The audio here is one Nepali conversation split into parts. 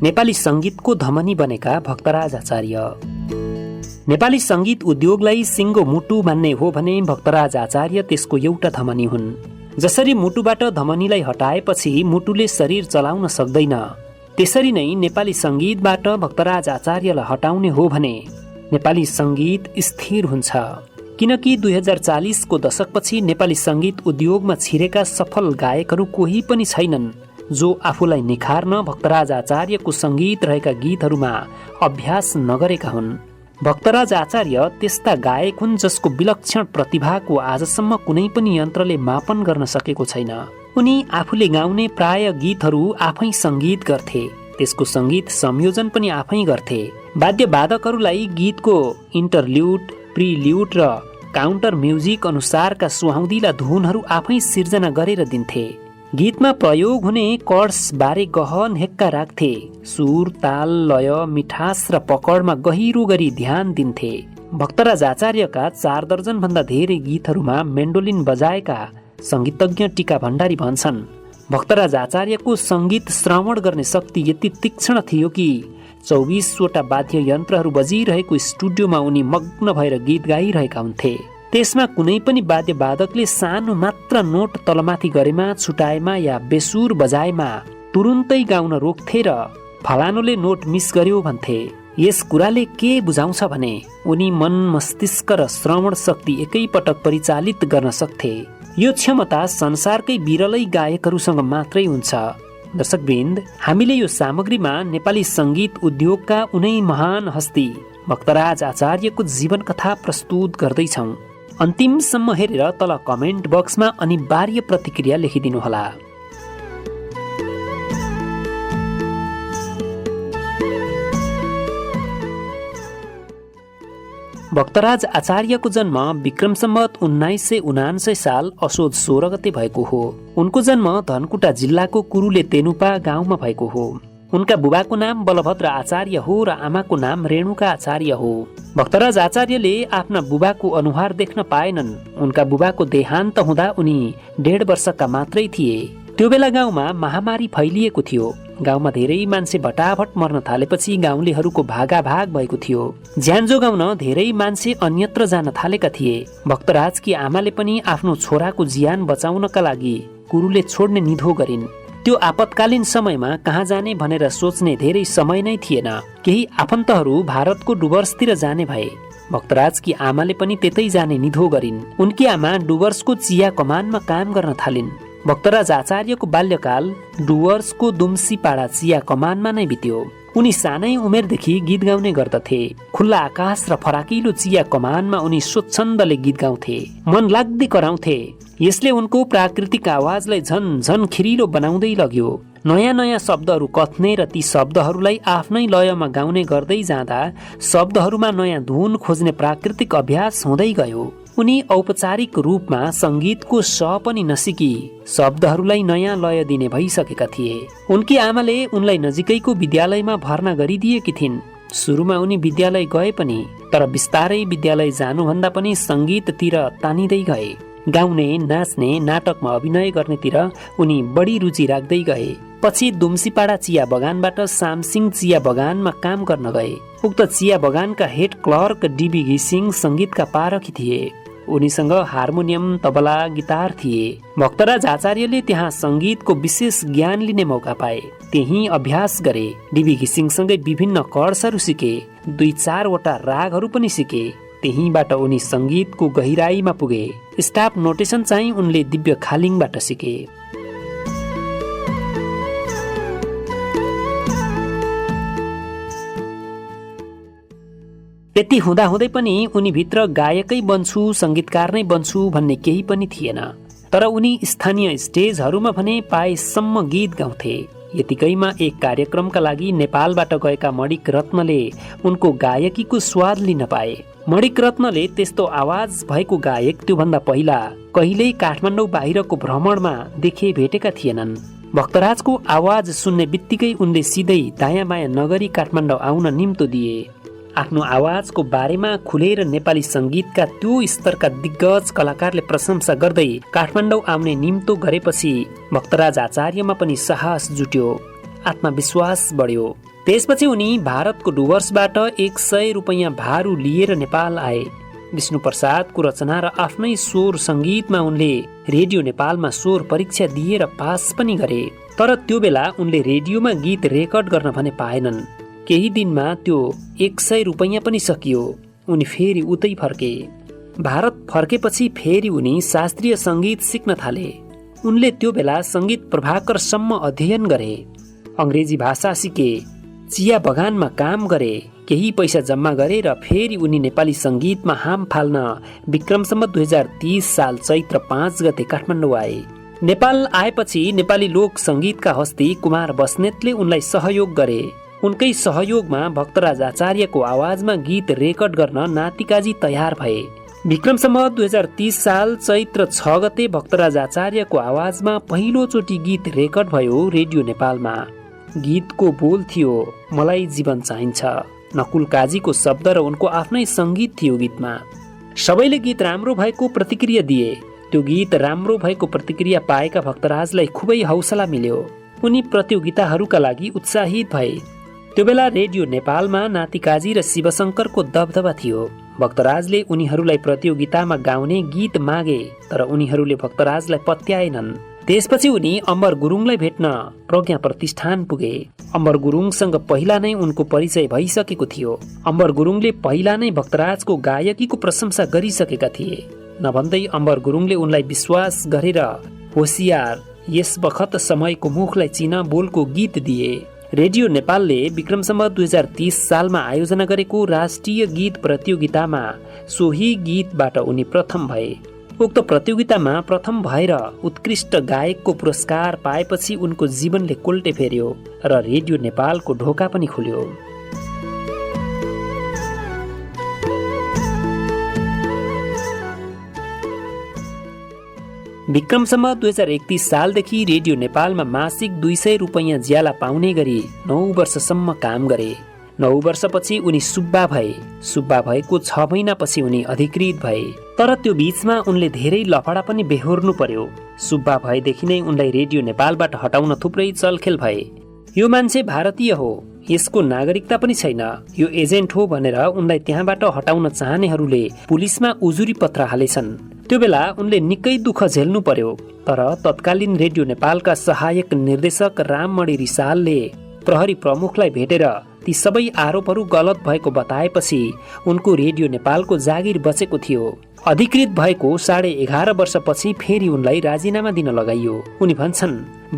नेपाली संगीतको धमनी बनेका भक्तराज आचार्य। नेपाली संगीत उद्योगलाई सिङ्गो मुटु मान्ने हो भने भक्तराज आचार्य त्यसको एउटा धमनी हुन्। जसरी मुटुबाट धमनीलाई हटाएपछि मुटुले शरीर चलाउन सक्दैन, त्यसरी नै नेपाली संगीतबाट भक्तराज आचार्यलाई हटाउने हो भने नेपाली संगीत स्थिर हुन्छ। किनकि 2040 को दशकपछि नेपाली संगीत उद्योगमा छिरेका सफल गायकहरू कोही पनि छैनन् जो आफूलाई निखार्न भक्तराज आचार्यको संगीत रहेका गीतहरूमा अभ्यास नगरेका हुन्। भक्तराज आचार्य त्यस्ता गायक हुन् जसको विलक्षण प्रतिभाको आजसम्म कुनै पनि यन्त्रले मापन गर्न सकेको छैन। उनी आफूले गाउने प्राय गीतहरू आफै संगीत गर्थे, त्यसको संगीत संयोजन पनि आफै गर्थे। वाद्यवादकहरूलाई गीतको इन्टरल्युड, प्रिल्युड र काउन्टर म्युजिक अनुसारका सुहाउँदिला धुनहरू आफै सिर्जना गरेर दिन्थे। गीतमा प्रयोग हुने कर्ड्स बारे गहन हेक्का राख्थे। सुर, ताल, लय, मिठास र पकडमा गहिरो गरी ध्यान दिन्थे। भक्तराज आचार्यका 4 दर्जन भन्दा धेरै गीतहरूमा मेन्डोलिन बजाएका संगीतज्ञ टीका भण्डारी भन्छन्, भक्तराज आचार्यको संगीत श्रवण गर्ने शक्ति यति तीक्ष्ण थियो कि 24 वटा वाद्य यन्त्रहरू बजिरहेको स्टुडियोमा उनी मग्न भएर गीत गाइरहेका हुन्थे। त्यसमा कुनै पनि वाद्यवादकले सानो मात्र नोट तलमाथि गरेमा, छुटाएमा या बेसुर बजाएमा तुरुन्तै गाउन रोक्थे र फलानोले नोट मिस गर्यो भन्थे। यस कुराले के बुझाउँछ भने उनी मन, मस्तिष्क र श्रवण शक्ति एकैपटक परिचालित गर्न सक्थे। यो क्षमता संसारकै विरलै गायकहरूसँग मात्रै हुन्छ। दर्शकवृन्द, हामीले यो सामग्रीमा नेपाली संगीत उद्योगका उनै महान हस्ती भक्तराज आचार्यको जीवन कथा प्रस्तुत गर्दैछौँ। अन्तिमसम्म हेरेर तल कमेन्ट बक्समा अनिवार्य प्रतिक्रिया लेखिदिनुहोला। भक्तराज आचार्यको जन्म विक्रम सम्वत 1979 साल असोज 16 गते भएको हो। उनको जन्म धनकुटा जिल्लाको कुरुले तेनुपा गाउँमा भएको हो। उनका बुबाको नाम बलभद्र आचार्य हो र आमाको नाम रेणुका आचार्य हो। भक्तराज आचार्यले आफ्ना बुबाको अनुहार देख्न पाएनन्। उनका बुबाको देहान्त हुँदा उनी 1.5 वर्षका मात्रै थिए। त्यो बेला गाउँमा महामारी फैलिएको थियो। गाउँमा धेरै मान्छे भटाभट मर्न थालेपछि गाउँलेहरूको भागाभाग भएको थियो। ज्यान जोगाउन धेरै मान्छे अन्यत्र जान थालेका थिए। भक्तराजकी आमाले पनि आफ्नो छोराको ज्यान बचाउनका लागि कुरुले छोड्ने निधो गरिन्। त्यो आपतकालीन समयमा कहाँ जाने भनेर सोच्ने धेरै समय नै थिएन। केही आफन्तहरू भारतको डुवर्सतिर जाने भए। भक्तराजकी आमाले पनि त्यतै जाने निधो गरिन्। उनकी आमा डुवर्सको चिया कमानमा काम गर्न थालिन्। भक्तराज आचार्यको बाल्यकाल डुवर्सको दुम्सीपाडा चिया कमानमा नै बित्यो। उनी सानै उमेरदेखि गीत गाउने गर्दथे। खुल्ला आकाश र फराकिलो चिया कमानमा उनी स्वच्छन्दले गीत गाउँथे, मन लाग्दै कराउँथे। यसले उनको प्राकृतिक आवाजलाई झन झन खिरिलो बनाउँदै लग्यो। नयाँ नयाँ शब्दहरू कथ्ने र ती शब्दहरूलाई आफ्नै लयमा गाउने गर्दै जाँदा शब्दहरूमा नयाँ धुन खोज्ने प्राकृतिक अभ्यास हुँदै गयो। उनी औपचारिक रूपमा संगीतको स पनि नसिकी शब्दहरूलाई नयाँ लय दिने भइसकेका थिए। उनकी आमाले उनलाई नजिकैको विद्यालयमा भर्ना गरिदिएकी थिइन्। सुरुमा उनी विद्यालय गए पनि, तर बिस्तारै विद्यालय जानुभन्दा पनि संगीततिर तानिँदै गए। गाउने, नाच्ने, नाटकमा अभिनय गर्नेतिर उनी बढी रुचि राख्दै गए। पछि दुम्सीपाडा चिया बगानबाट सामसिङ चिया बगानमा काम गर्न गए। उक्त चिया बगानका हेड क्लर्क डीबी घिसिङ संगीतका पारखी थिए। उनीसँग हार्मोनियम, तबला, गिटार थिए। भक्तराज आचार्यले त्यहाँ संगीतको विशेष ज्ञान लिने मौका पाए। त्यही अभ्यास गरे। डीबी घिसिङसँगै विभिन्न कर्ड्सहरू सिके। 2-4 वटा रागहरू पनि सिके। त्यहीबाट उनी संगीतको गहिराईमा पुगे। स्टाफ नोटेसन चाहिँ उनले दिव्य खालिङबाट सिके। यति हुँदाहुँदै पनि उनी भित्र गायकै बन्छु, संगीतकार नै बन्छु भन्ने केही पनि थिएन। तर उनी स्थानीय स्टेजहरूमा भने पाएसम्म गीत गाउँथे। यतिकैमा एक कार्यक्रमका लागि नेपालबाट गएका मणिक रत्नले उनको गायकीको स्वाद लिन पाए। मणिक रत्नले त्यस्तो आवाज भएको गायक त्योभन्दा पहिला कहिल्यै काठमाडौँ बाहिरको भ्रमणमा देखे भेटेका थिएनन्। भक्तराजको आवाज सुन्ने बित्तिकै उनले सिधै दायाँ बायाँ नगरी काठमाडौँ आउन निम्तो दिए। आफ्नो आवाजको बारेमा खुलेर नेपाली संगीतका त्यो स्तरका दिग्गज कलाकारले प्रशंसा गर्दै काठमाडौँ आउने निम्तो गरेपछि भक्तराज आचार्यमा पनि साहस जुट्यो, आत्मविश्वास बढ्यो। त्यसपछि उनी भारतको डुवर्सबाट 100 रुपैयाँ भारू लिएर नेपाल आए। विष्णु प्रसादको रचना र आफ्नै स्वर सङ्गीतमा उनले रेडियो नेपालमा स्वर परीक्षा दिएर पास पनि गरे। तर त्यो बेला उनले रेडियोमा गीत रेकर्ड गर्न भने पाएनन्। केही दिनमा त्यो 100 रुपैयाँ पनि सकियो। उनी फेरि उतै फर्के। भारत फर्केपछि फेरि उनी शास्त्रीय सङ्गीत सिक्न थाले। उनले त्यो बेला सङ्गीत प्रभाकरसम्म अध्ययन गरे। अङ्ग्रेजी भाषा सिके, चिया बगानमा काम गरे। केही पैसा जम्मा गरे र फेरि उनी नेपाली सङ्गीतमा हाम फाल्न विक्रम सम्वत 2030 साल चैत्र 5 गते काठमाडौँ आए। नेपाल आएपछि नेपाली लोक सङ्गीतका हस्ती कुमार बस्नेतले उनलाई सहयोग गरे। उनकै सहयोगमा भक्तराज आचार्यको आवाजमा गीत रेकर्ड गर्न नातिकाजी तयार भए। विक्रम सम्वत 2030 साल चैत्र 6 गते भक्तराज आचार्यको आवाजमा पहिलोचोटि गीत रेकर्ड भयो रेडियो नेपालमा। गीतको बोल थियो, मलाई जीवन चाहिन्छ। नकुल काजीको शब्द र उनको आफ्नै सङ्गीत थियो गीतमा। सबैले गीत राम्रो भएको प्रतिक्रिया दिए। त्यो गीत राम्रो भएको प्रतिक्रिया पाएका भक्तराजलाई खुबै हौसला मिल्यो। उनी प्रतियोगिताहरूका लागि उत्साहित भए। त्यो बेला रेडियो नेपालमा नाति काजी र शिवशङ्करको दबदबा थियो। भक्तराजले उनीहरूलाई प्रतियोगितामा गाउने गीत मागे, तर उनीहरूले भक्तराजलाई पत्याएनन्। त्यसपछि उनी अमर गुरुङलाई भेट्न प्रज्ञा प्रतिष्ठान पुगे। अमर गुरुङसँग पहिला नै उनको परिचय भइसकेको थियो। अमर गुरुङले पहिला नै भक्तराजको गायकीको प्रशंसा गरिसकेका थिए। नभन्दै अमर गुरुङले उनलाई विश्वास गरेर होसियार, यस बखत समयको मुखलाई चिन बोलको गीत दिए। रेडियो नेपालले विक्रम सम्वत 2030 सालमा आयोजना गरेको राष्ट्रिय गीत प्रतियोगितामा सोही गीतबाट उनी प्रथम भए। उक्त प्रतियोगितामा प्रथम भएर उत्कृष्ट गायकको पुरस्कार पाएपछि उनको जीवनले कोल्टे फेर्यो र रेडियो नेपालको ढोका पनि खुल्यो। विक्रम सम्वत 2031 सालदेखि रेडियो नेपालमा मासिक 200 रुपैयाँ ज्याला पाउने गरी 9 वर्षसम्म काम गरे। 9 वर्षपछि उनी सुब्बा भए। सुब्बा भएको 6 महिनापछि उनी अधिकृत भए। तर त्यो बीचमा उनले धेरै लफडा पनि बेहोर्नु पर्यो। सुब्बा भएदेखि नै उनलाई रेडियो नेपालबाट हटाउन थुप्रै चलखेल भए। यो मान्छे भारतीय हो, यसको नागरिकता पनि छैन, यो एजेन्ट हो भनेर उनलाई त्यहाँबाट हटाउन चाहनेहरूले पुलिसमा उजुरी पत्र हालेछन्। त्यो बेला उनले निकै दुःख झेल्नु पर्यो। तर तत्कालीन रेडियो नेपालका सहायक निर्देशक राममणि रिसालले प्रहरी प्रमुखलाई भेटेर ती सबै आरोपहरू गलत भएको बताएपछि उनको रेडियो नेपालको जागिर बचेको थियो। अधिकृत भएको 11.5 वर्षपछि फेरि उनलाई राजीनामा दिन लगाइयो। उनी भन्छन्,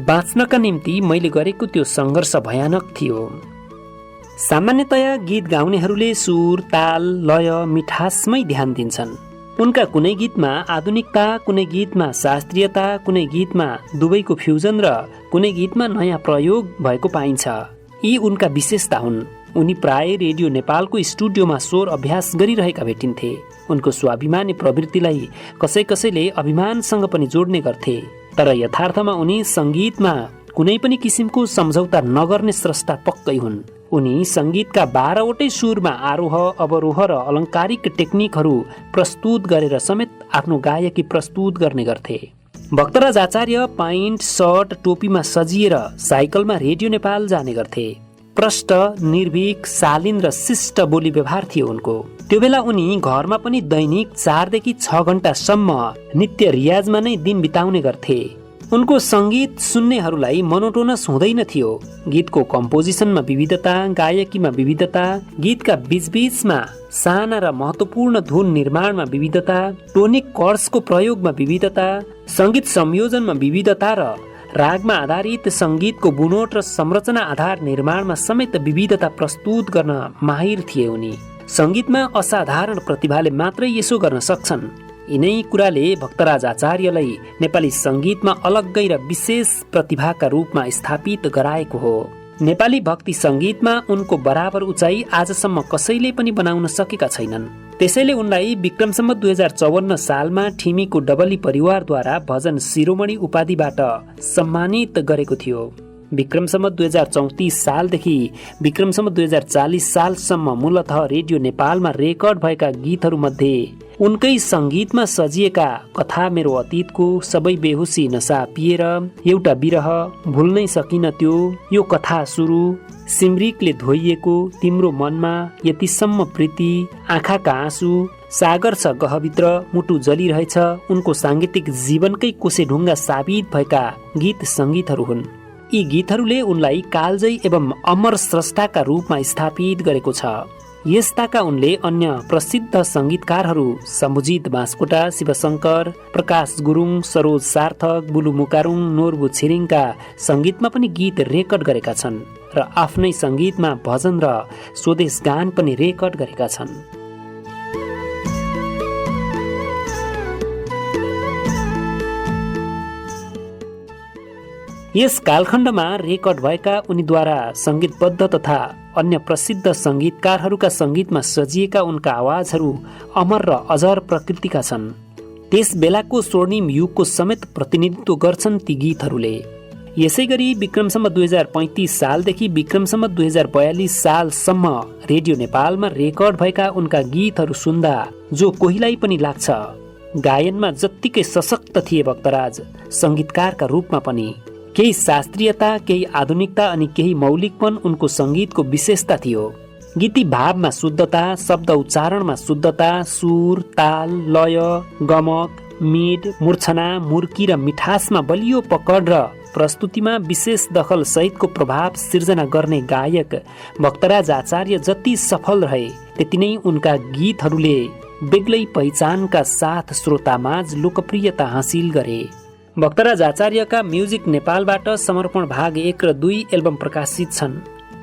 बाँच्नका निम्ति मैले गरेको त्यो सङ्घर्ष भयानक थियो। सामान्यतया गीत गाउनेहरूले सुर, ताल, लय, मिठासमै ध्यान दिन्छन्। उनका कुनै गीतमा आधुनिकता, कुनै गीतमा शास्त्रीयता, कुनै गीतमा दुवैको फ्युजन र कुनै गीतमा नयाँ प्रयोग भएको पाइन्छ। यी उनका विशेषता हुन्। उनी प्राय रेडियो नेपालको स्टुडियोमा स्वर अभ्यास गरिरहेका भेटिन्थे। उनको स्वाभिमानी प्रवृत्तिलाई कसैले अभिमानसँग पनि जोड्ने गर्थे। तर यथार्थमा उनी सङ्गीतमा कुनै पनि किसिमको सम्झौता नगर्ने स्रष्टा पक्कै हुन्। उनी सङ्गीतका 12वटै सुरमा आरोह, अवरोह र अलङ्कारिक टेक्निकहरू प्रस्तुत गरेर समेत आफ्नो गायकी प्रस्तुत गर्ने गर्थे। भक्तराज आचार्य पाइन्ट, सर्ट, टोपीमा सजिएर साइकलमा रेडियो नेपाल जाने गर्थे। प्रष्ट, निर्भीक, शालीन र शिष्ट बोली व्यवहार थियो उनको। त्यो बेला उनी घरमा पनि दैनिक 4 देखि 6 घण्टासम्म नित्य रियाजमा नै दिन बिताउने गर्थे। उनको सङ्गीत सुन्नेहरूलाई मोनोटोनस हुँदैन थियो। गीतको कम्पोजिसनमा विविधता, गायकीमा विविधता, गीतका बीचबीचमा साना र महत्त्वपूर्ण धुन निर्माणमा विविधता, टोनिक कर्ड्सको प्रयोगमा विविधता, सङ्गीत संयोजनमा विविधता र रागमा आधारित सङ्गीतको बुनोट र संरचना आधार निर्माणमा समेत विविधता प्रस्तुत गर्न माहिर थिए उनी। सङ्गीतमा असाधारण प्रतिभाले मात्रै यसो गर्न सक्छन्। यिनै कुराले भक्तराज आचार्यलाई नेपाली सङ्गीतमा अलग्गै र विशेष प्रतिभाका रूपमा स्थापित गराएको हो। नेपाली भक्ति सङ्गीतमा उनको बराबर उचाइ आजसम्म कसैले पनि बनाउन सकेका छैनन्। त्यसैले उनलाई विक्रम सम्वत 2054 सालमा ठिमीको डबली परिवारद्वारा भजन शिरोमणि उपाधिबाट सम्मानित गरेको थियो। विक्रमसम्वत 2034 सालदेखि विक्रमसम्वत 2040 सालसम्म मूलतः रेडियो नेपालमा रेकर्ड भएका गीतहरूमध्ये उनकै सङ्गीतमा सजिएका कथा मेरो अतीतको, सबै बेहोसी नसा पिएर, एउटा बिरह, भुल्नै सकिन त्यो, यो कथा सुरु, सिमरिकले धोइएको, तिम्रो मनमा यतिसम्म प्रीति, आँखाका आँसु, सागर छ गहभित्र, मुटु जलिरहेछ, उनको साङ्गीतिक जीवनकै कोसेढुङ्गा साबित भएका गीत सङ्गीतहरू हुन्। यी गीतहरूले उनलाई कालजयी एवं अमर स्रष्टाका रूपमा स्थापित गरेको छ। यस्ताका उनले अन्य प्रसिद्ध सङ्गीतकारहरू शम्भुजित बाँसकोटा, शिवशङ्कर, प्रकाश गुरुङ, सरोज सार्थक, बुलु मुकारुङ, नोर्बु छिरिङका सङ्गीतमा पनि गीत रेकर्ड गरेका छन् र आफ्नै सङ्गीतमा भजन र स्वदेश गान पनि रेकर्ड गरेका छन्। यस कालखण्डमा रेकर्ड भएका उनीद्वारा सङ्गीतबद्ध तथा अन्य प्रसिद्ध सङ्गीतकारहरूका सङ्गीतमा सजिएका उनका आवाजहरू अमर र अजर प्रकृतिका छन्। त्यस बेलाको स्वर्णिम युगको समेत प्रतिनिधित्व गर्छन् ती गीतहरूले। यसै गरी विक्रमसम्वत 2035 सालदेखि विक्रमसम्वत 2042 सालसम्म रेडियो नेपालमा रेकर्ड भएका उनका गीतहरू सुन्दा जो कोहीलाई पनि लाग्छ गायनमा जत्तिकै सशक्त थिए भक्तराज, सङ्गीतकारका रूपमा पनि केही शास्त्रीयता, केही आधुनिकता अनि केही मौलिकपन उनको सङ्गीतको विशेषता थियो। गीती भावमा शुद्धता, शब्द उच्चारणमा शुद्धता, सुर, ताल, लय, गमक, मिड, मूर्छना, मुर्की र मिठासमा बलियो पकड र प्रस्तुतिमा विशेष दखल सहितको प्रभाव सिर्जना गर्ने गायक भक्तराज आचार्य जति सफल रहे त्यति नै उनका गीतहरूले बेग्लै पहिचानका साथ श्रोतामाझ लोकप्रियता हासिल गरे। भक्तराज आचार्यका म्युजिक नेपालबाट समर्पण भाग 1 र 2 एल्बम प्रकाशित छन्,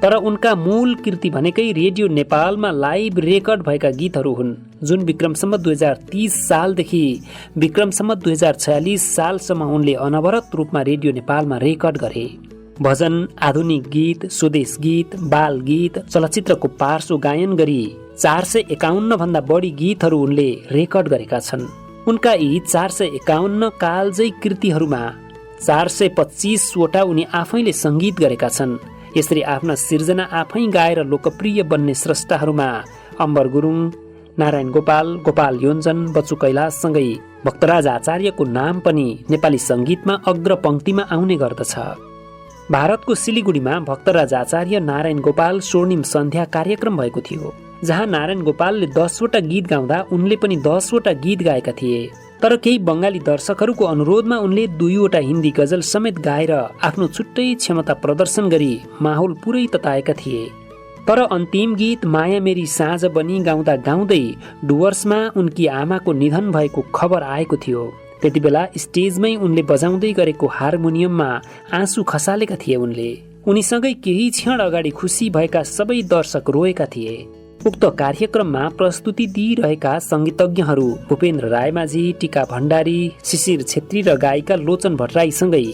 तर उनका मूल कृति भनेकै रेडियो नेपालमा लाइभ रेकर्ड भएका गीतहरू हुन्, जुन विक्रमसम्वत 2030 सालदेखि विक्रमसम्वत 2046 सालसम्म उनले अनवरत रूपमा रेडियो नेपालमा रेकर्ड गरे। भजन, आधुनिक गीत, स्वदेश गीत, बाल गीत, चलचित्रको पार्श्व गायन गरी 451 भन्दा बढी गीतहरू उनले रेकर्ड गरेका छन्। उनका यी 451 कालजयी कृतिहरूमा 425 वटा उनी आफैले सङ्गीत गरेका छन्। यसरी आफ्ना सिर्जना आफै गाएर लोकप्रिय बन्ने स्रष्टाहरूमा अम्बर गुरुङ, नारायण गोपाल, गोपाल योन्जन, बच्चु कैलाशसँगै भक्तराज आचार्यको नाम पनि नेपाली सङ्गीतमा अग्रपङ्क्तिमा आउने गर्दछ। भारतको सिलिगुडीमा भक्तराज आचार्य नारायण गोपाल स्वर्णिम सन्ध्या कार्यक्रम भएको थियो, जहाँ नारायण गोपालले 10 वटा गीत गाउँदा उनले पनि 10 वटा गीत गाएका थिए। तर केही बङ्गाली दर्शकहरूको अनुरोधमा उनले 2 वटा हिन्दी गजल समेत गाएर आफ्नो छुट्टै क्षमता प्रदर्शन गरी माहौल पुरै तताएका थिए। तर अन्तिम गीत माया मेरी साँझ बनी गाउँदा गाउँदै डुवर्समा उनकी आमाको निधन भएको खबर आएको थियो। त्यति बेला स्टेजमै उनले बजाउँदै गरेको हार्मोनियममा आँसु खसालेका थिए उनले। उनीसँगै केही क्षण अगाडि खुसी भएका सबै दर्शक रोएका थिए। उक्त कार्यक्रममा प्रस्तुति दिइरहेका सङ्गीतज्ञहरू भूपेन्द्र रायमाझी, टीका भण्डारी, शिशिर छेत्री र गायिका लोचन भट्टराईसँगै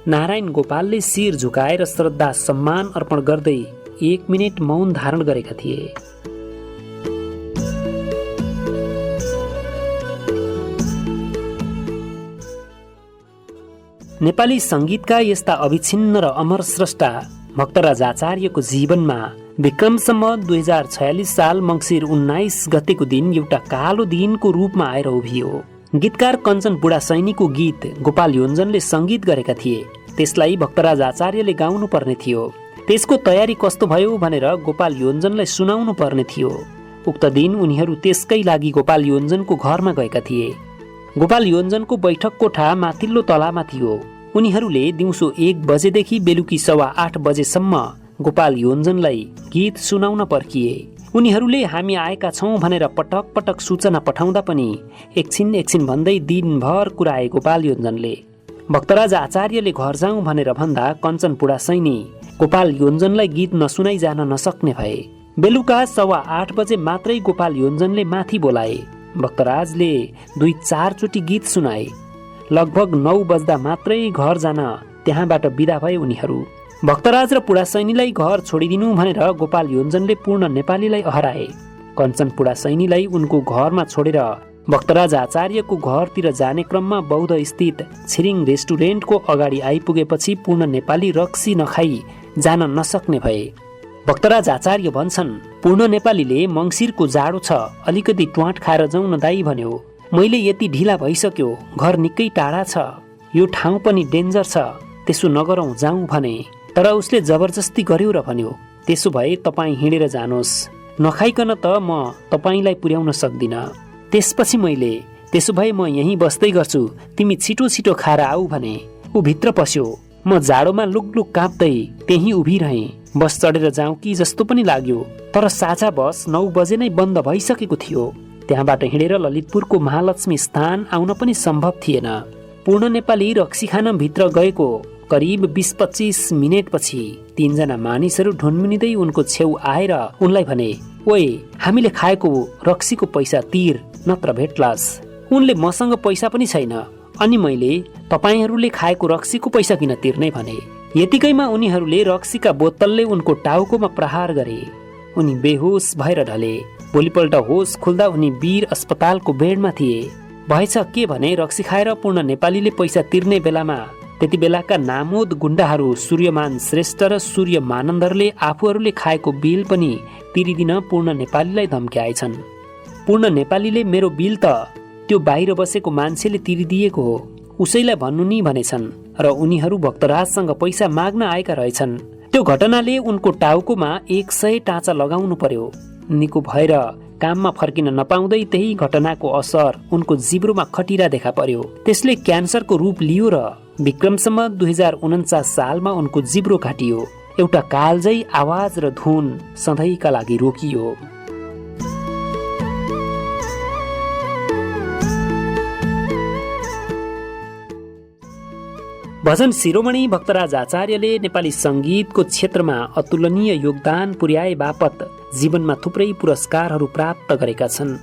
नारायण गोपालले शिर झुकाएर श्रद्धा सम्मान अर्पण गर्दै 1 मिनेट मौन धारण गरेका थिए। नेपाली सङ्गीतका यस्ता अविच्छिन्न र अमर स्रष्टा भक्तराज आचार्यको जीवनमा विक्रमसम्वत 2046 साल मङ्सिर 19 गतेको दिन एउटा कालो दिनको रूपमा आएर उभियो। गीतकार कञ्चन बुढा सैनीको गीत गोपाल योन्जनले सङ्गीत गरेका थिए। त्यसलाई भक्तराज आचार्यले गाउनु पर्ने थियो। त्यसको तयारी कस्तो भयो भनेर गोपाल योन्जनलाई सुनाउनु पर्ने थियो। उक्त दिन उनीहरू त्यसकै लागि गोपाल योन्जनको घरमा गएका थिए। गोपाल योन्जनको बैठक कोठा माथिल्लो तलामा थियो। उनीहरूले दिउँसो 1 बजेदेखि बेलुकी 8:15 बजेसम्म गोपाल योन्जनलाई गीत सुनाउन पर्खिए। उनीहरूले हामी आएका छौं भनेर पटक पटक सूचना पठाउँदा पनि एकछिन भन्दै दिनभर कुराए गोपाल योन्जनले। भक्तराज आचार्यले घर जाउँ भनेर भन्दा कञ्चन बुढा सैनी गोपाल योन्जनलाई गीत नसुनाइ जान नसक्ने भए। बेलुका 8:15 बजे मात्रै गोपाल योन्जनले माथि बोलाए। भक्तराजले 2-4 चोटि गीत सुनाए। लगभग 9 बज्दा मात्रै घर जान त्यहाँबाट बिदा भए उनीहरू। भक्तराज र पुडासैनीलाई घर छोडिदिनु भनेर गोपाल योन्जनले पूर्ण नेपालीलाई हराए। कञ्चन पुडासैनीलाई उनको घरमा छोडेर भक्तराज आचार्यको घरतिर जाने क्रममा बौद्ध स्थित छिरिङ रेस्टुरेन्टको अगाडि आइपुगेपछि पूर्ण नेपाली रक्सी नखाई जान नसक्ने भए। भक्तराज आचार्य भन्छन्, पूर्ण नेपालीले मङ्सिरको जाडो छ, अलिकति ट्वाँट खाएर जाउँ न दाई भन्यो। मैले यति ढिला भइसक्यो, घर निकै टाढा छ, यो ठाउँ पनि डेन्जर छ, त्यसो नगरौँ जाउँ भने। तर उसले जबरजस्ती गर्यो र भन्यो, त्यसो भए तपाईँ हिँडेर जानुहोस्, नखाइकन त म तपाईँलाई पुर्याउन सक्दिनँ। त्यसपछि मैले, त्यसो भए म यहीँ बस्दै गर्छु, तिमी छिटो छिटो खाएर आऊ भने। ऊ भित्र पस्यो। म जाडोमा लुकलुक काँप्दै त्यहीँ उभिरहेँ। बस चढेर जाउँ कि जस्तो पनि लाग्यो, तर साझा बस 9 बजे नै बन्द भइसकेको थियो। त्यहाँबाट हिँडेर ललितपुरको महालक्ष्मी स्थान आउन पनि सम्भव थिएन। पूर्ण नेपाली रक्सी खान भित्र गएको करिब 20-25 मिनेटपछि 3 जना मानिसहरू ढुनमुनिँदै उनको छेउ आएर उनलाई भने, ओए हामीले खाएको रक्सीको पैसा तिर, नत्र भेट्लास। उनले मसँग पैसा पनि छैन, अनि मैले तपाईहरूले खाएको रक्सीको पैसा किन तिर्ने भने। यतिकैमा उनीहरूले रक्सीका बोतलले उनको टाउकोमा प्रहार गरे। उनी बेहोस भएर ढले। भोलिपल्ट होस खुल्दा उनी वीर अस्पतालको बेडमा थिए। भएछ के भने, रक्सी खाएर पूर्ण नेपालीले पैसा तिर्ने बेलामा त्यति बेलाका नामोद गुण्डाहरू सूर्यमान श्रेष्ठ र सूर्य मानन्दरले आफूहरूले खाएको बिल पनि तिरिदिन पूर्ण नेपालीलाई धम्क्याएछन्। पूर्ण नेपालीले मेरो बिल त त्यो बाहिर बसेको मान्छेले तिरिदिएको हो, उसैलाई भन्नु नि भनेछन् र उनीहरू भक्तराजसँग पैसा माग्न आएका रहेछन्। त्यो घटनाले उनको टाउकोमा 100 टाँचा लगाउनु पर्यो। निको भएर काममा फर्किन नपाउँदै त्यही घटनाको असर उनको जिब्रोमा खटिरा देखा पर्यो। त्यसले क्यान्सरको रूप लियो र विक्रमसम्म 2049 सालमा उनको जिब्रो काटियो। एउटा कालजै आवाज र धुन सधैँका लागि रोकियो। भजन शिरोमणि भक्तराज आचार्यले नेपाली सङ्गीतको क्षेत्रमा अतुलनीय योगदान पुर्याए बापत जीवनमा थुप्रै पुरस्कारहरू प्राप्त गरेका छन्।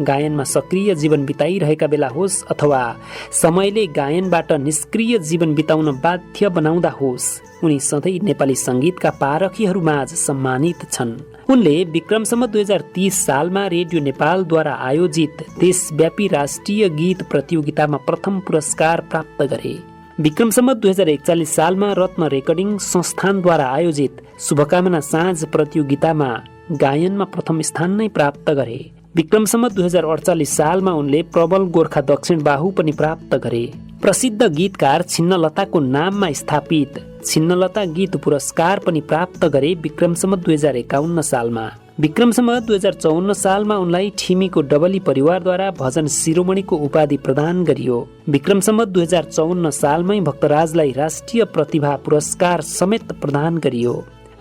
गायनमा सक्रिय जीवन बिताइरहेका बेला होस् अथवा समयले गायनबाट निष्क्रिय जीवन बिताउन बाध्य बनाउँदा होस्, उनी सधैँ नेपाली सङ्गीतका पारखीहरूमाझ सम्मानित छन्। उनले विक्रमसम्म 2030 सालमा रेडियो नेपालद्वारा आयोजित देशव्यापी राष्ट्रिय गीत प्रतियोगितामा प्रथम पुरस्कार प्राप्त गरे। विक्रमसम्म 2041 सालमा रत्न रेकर्डिङ संस्थानद्वारा आयोजित शुभकामना साँझ प्रतियोगितामा गायनमा प्रथम स्थान नै प्राप्त गरे। विक्रमसम्म 2048 सालमा उनले प्रबल गोर्खा दक्षिण बाहु पनि प्राप्त गरे। प्रसिद्ध गीतकार छिन्नलताको नाममा स्थापित छिन्नलता गीत पुरस्कार पनि प्राप्त गरे विक्रमसम्म 2051 सालमा। विक्रमसम्म 2054 सालमा उनलाई ठिमीको डबली परिवारद्वारा भजन शिरोमणिको उपाधि प्रदान गरियो। विक्रमसम्म 2054 सालमै भक्तराजलाई राष्ट्रिय प्रतिभा पुरस्कार समेत प्रदान गरियो।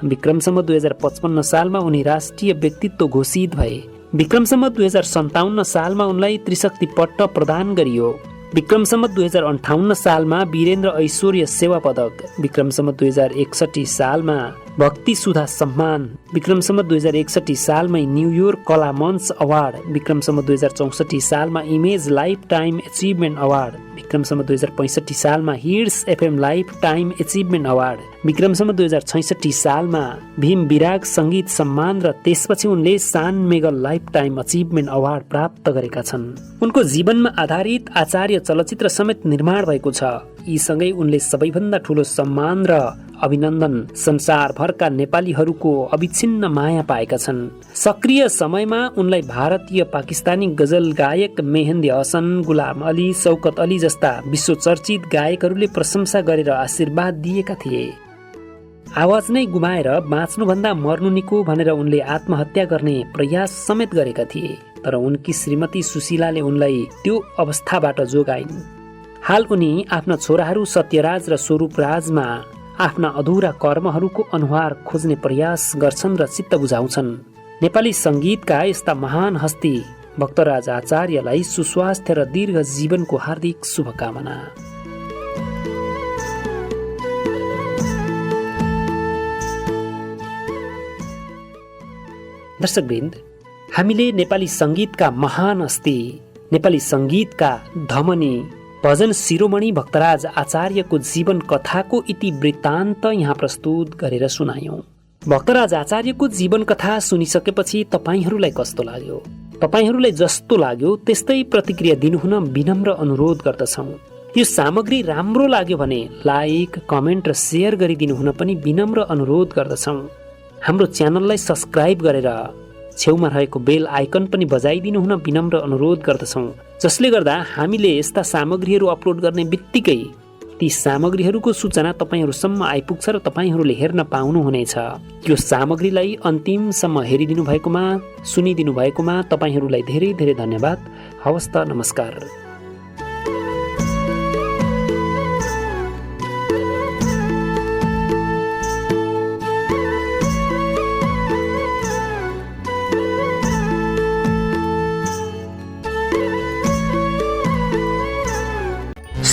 विक्रमसम्म 2055 सालमा उनी राष्ट्रिय व्यक्तित्व घोषित भए। विक्रमसम्म 2057 सालमा उनलाई त्रिशक्ति पट्ट प्रदान गरियो। विक्रमसम्म 2058 सालमा वीरेन्द्र ऐश्वर्य सेवा पदक, विक्रमसम्म 2061 सालमा भक्ति सुधा सम्मान, विक्रमसम्म 2061 सालमै न्युयोर्क कला मञ्च अवार्ड, विक्रमसम्म 2064 सालमा Image lifetime achievement award, विक्रमसम्म 2065 सालमा Hits FM lifetime achievement award, विक्रमसम्म 2066 सालमा भीम विराग सङ्गीत सम्मान र त्यसपछि उनले San Miguel lifetime achievement award प्राप्त गरेका छन्। उनको जीवनमा आधारित आचार्य चलचित्र समेत निर्माण भएको छ। यी सँगै उनले सबैभन्दा ठूलो सम्मान र अभिनन्दन संसारभरका नेपालीहरूको अविच्छिन्न माया पाएका छन्। सक्रिय समयमा उनलाई भारतीय पाकिस्तानी गजल गायक मेहेन्दी हसन, गुलाम अली, शौकत अली जस्ता विश्वचर्चित गायकहरूले प्रशंसा गरेर आशीर्वाद दिएका थिए। आवाज नै गुमाएर बाँच्नुभन्दा मर्नु निको भनेर उनले आत्महत्या गर्ने प्रयास समेत गरेका थिए, तर उनकी श्रीमती सुशीलाले उनलाई त्यो अवस्थाबाट जोगाइन्। हाल उनी आफ्ना छोराहरू सत्यराज र स्वरूपराजमा आफ्ना अधुरा कर्महरूको अनुहार खोज्ने प्रयास गर्छन् र चित्त बुझाउँछन्। नेपाली सङ्गीतका यस्ता महान हस्ती भक्तराज आचार्यलाई सुस्वास्थ्य र दीर्घ जीवनको हार्दिक शुभकामना। दर्शकवृन्द, हामीले नेपाली सङ्गीतका महान हस्ती, नेपाली सङ्गीतका धमनी भजन शिरोमणि भक्तराज आचार्यको जीवन कथाको इतिवृत्तान्त यहाँ प्रस्तुत गरेर सुनायौं। भक्तराज आचार्यको जीवन कथा सुनिसकेपछि तपाईहरूलाई कस्तो लाग्यो? तपाईहरूलाई जस्तो लाग्यो त्यस्तै प्रतिक्रिया दिनुहुन विनम्र अनुरोध गर्दछौँ। यो सामग्री राम्रो लाग्यो भने लाइक, कमेन्ट र सेयर गरिदिनु हुन पनि विनम्र अनुरोध गर्दछौँ। हाम्रो च्यानललाई सब्स्क्राइब गरेर छेउमा रहेको बेल आइकन पनि बजाइदिनु हुन विनम्र अनुरोध गर्दछौँ, जसले गर्दा हामीले यस्ता सामग्रीहरू अपलोड गर्ने बित्तिकै ती सामग्रीहरूको सूचना तपाईहरूसम्म आइपुग्छ र तपाईहरूले हेर्न पाउनुहुनेछ। यो सामग्रीलाई अन्तिमसम्म हेरिदिनु भएकोमा, सुनिदिनु भएकोमा तपाईहरूलाई धेरै धेरै धन्यवाद। हवस् त, नमस्कार।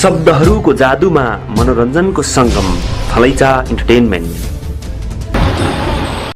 शब्दहरूको जादुमा मनोरञ्जनको सङ्गम, थलैचा इन्टरटेनमेन्ट।